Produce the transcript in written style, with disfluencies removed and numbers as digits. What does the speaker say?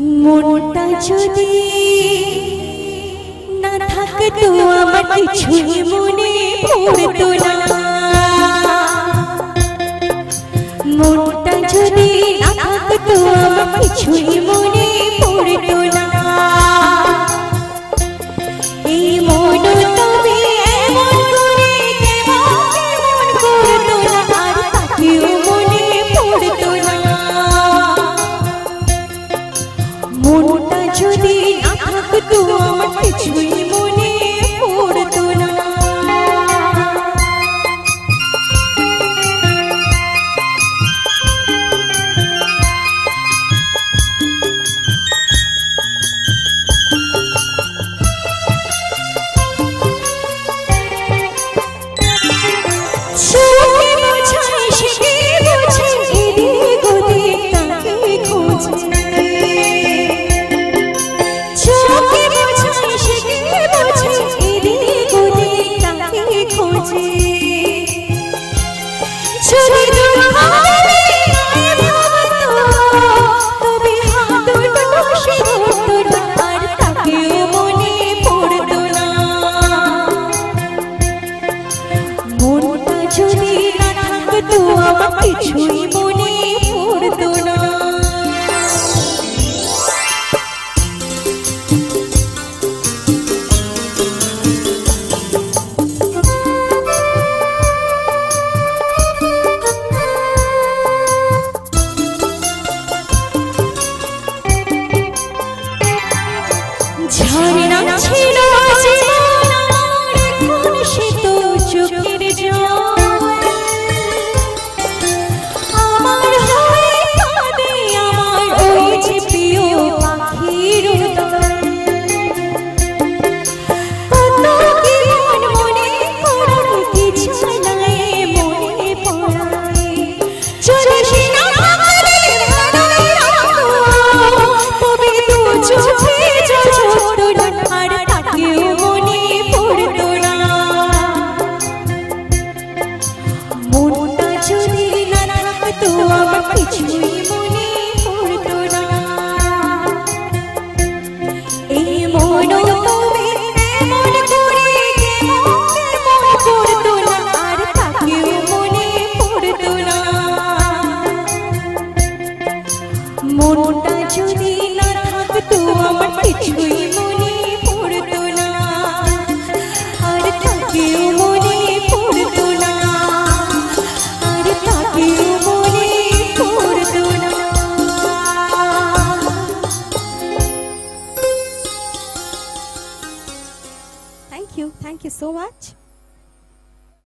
মনটা যদি না থাকতো আমার কিছুই মনে পড়তো না। মনটা যদি না থাকতো আমার কিছুই মনে পড়তো না। এই মন তবে এমন করে কেমন করতো না, আর তাকেও মনে পড়তো না। মনটা যদি না থাকতো আমার কিছুই মনে পড়তো না। কিছুই মনে পড়তো না। ঝর্ণা ছিল জীবন আমার, এখন সে তো চোখের জল। আমার হয়ে কাঁদে আমার ওই যে প্রিয় পাখির দল। কত কি মনে পড়ে কিছু নাই মনে পড়ে। চলিস না তবে দু চোখে ঝরতো না, আর তাকেও মনে পড়তো না। মনটা যদি না থাকতো আমার কিছুই মনে পড়তো না। এই মন তবে এমন করে কেমন করতো না, আর তাকেও মনে পড়তো না। মনটা যদি না থাকতো আমার কিছুই মনে পড়তো না, আর তাকেও মনে পড়তো না, আর তাকেও মনে পড়তো না। Thank you so much.